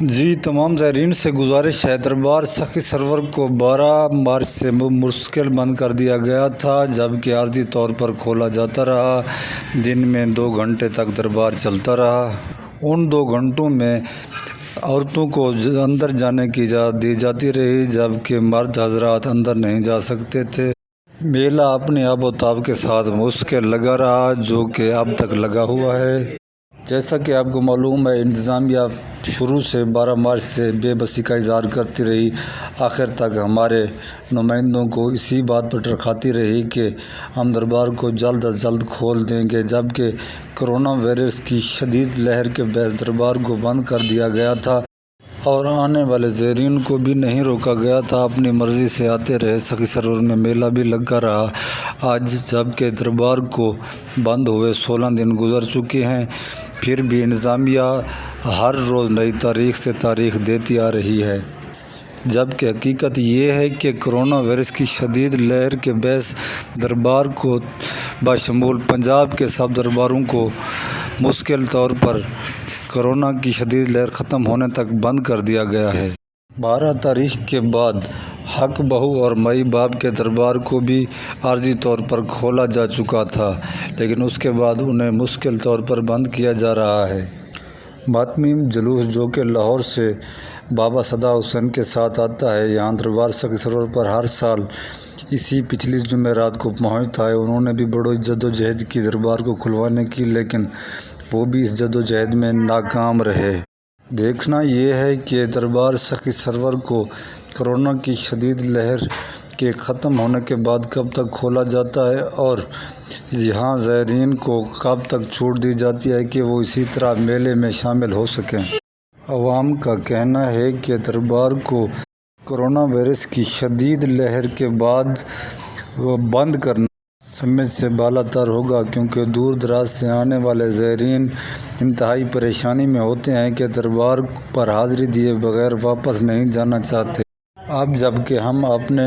جی تمام زائرین سے گزارش ہے، دربار سخی سرور کو 12 مارچ سے مسکل بند کر دیا گیا تھا، جبکہ عارضی طور پر کھولا جاتا رہا۔ دن میں 2 گھنٹے تک دربار چلتا رہا۔ ان 2 گھنٹوں میں عورتوں کو اندر جانے کی اجازت دی جاتی رہی، جبکہ مرد حضرات اندر نہیں جا سکتے تھے۔ میلہ اپنے آب و تاب کے ساتھ مسکل لگا رہا، جو کہ اب تک لگا ہوا ہے۔ جیسا کہ آپ کو معلوم ہے، انتظامیہ شروع سے 12 مارچ سے بے بسی کا اظہار کرتی رہی، آخر تک ہمارے نمائندوں کو اسی بات پر ٹرکاتی رہی کہ ہم دربار کو جلد از جلد کھول دیں گے، جبکہ کرونا وائرس کی شدید لہر کے باعث دربار کو بند کر دیا گیا تھا اور آنے والے زائرین کو بھی نہیں روکا گیا تھا، اپنی مرضی سے آتے رہے۔ سخی سرور میں میلہ بھی لگا رہا۔ آج جبکہ دربار کو بند ہوئے 16 دن گزر چکے ہیں، پھر بھی انتظامیہ ہر روز نئی تاریخ سے تاریخ دیتی آ رہی ہے، جبکہ حقیقت یہ ہے کہ کرونا وائرس کی شدید لہر کے باعث دربار کو بشمول پنجاب کے سب درباروں کو مسکل طور پر کرونا کی شدید لہر ختم ہونے تک بند کر دیا گیا ہے۔ 12 تاریخ کے بعد حق بہو اور مائی باپ کے دربار کو بھی عارضی طور پر کھولا جا چکا تھا، لیکن اس کے بعد انہیں مسکل طور پر بند کیا جا رہا ہے۔ ماتمی جلوس جو کہ لاہور سے بابا صدا حسین کے ساتھ آتا ہے، یہاں دربار سخی سرور پر ہر سال اسی پچھلی جمعرات کو پہنچتا ہے۔ انہوں نے بھی بڑی جدوجہد کی دربار کو کھلوانے کی، لیکن وہ بھی اس جدوجہد میں ناکام رہے۔ دیکھنا یہ ہے کہ دربار سخی سرور کو کرونا کی شدید لہر کے ختم ہونے کے بعد کب تک کھولا جاتا ہے اور یہاں زائرین کو کب تک چھوٹ دی جاتی ہے کہ وہ اسی طرح میلے میں شامل ہو سکیں۔ عوام کا کہنا ہے کہ دربار کو کرونا وائرس کی شدید لہر کے بعد بند کرنا سمجھ سے بالا تر ہوگا، کیونکہ دور دراز سے آنے والے زائرین انتہائی پریشانی میں ہوتے ہیں کہ دربار پر حاضری دیے بغیر واپس نہیں جانا چاہتے۔ اب جبکہ ہم اپنے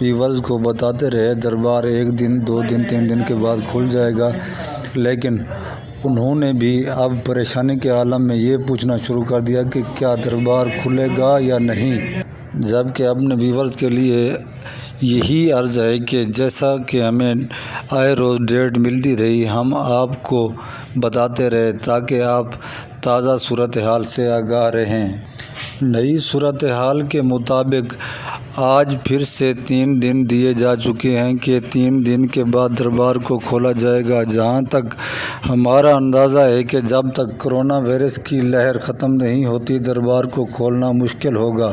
ویورز کو بتاتے رہے دربار 1 دن 2 دن 3 دن کے بعد کھل جائے گا، لیکن انہوں نے بھی اب پریشانی کے عالم میں یہ پوچھنا شروع کر دیا کہ کیا دربار کھلے گا یا نہیں، جبکہ اپنے ویورز کے لیے یہی عرض ہے کہ جیسا کہ ہمیں آئے روز ڈیٹ ملتی رہی، ہم آپ کو بتاتے رہے تاکہ آپ تازہ صورتحال سے آگاہ رہیں۔ نئی صورتحال کے مطابق آج پھر سے 3 دن دیے جا چکے ہیں کہ 3 دن کے بعد دربار کو کھولا جائے گا۔ جہاں تک ہمارا اندازہ ہے کہ جب تک کرونا وائرس کی لہر ختم نہیں ہوتی، دربار کو کھولنا مشکل ہوگا۔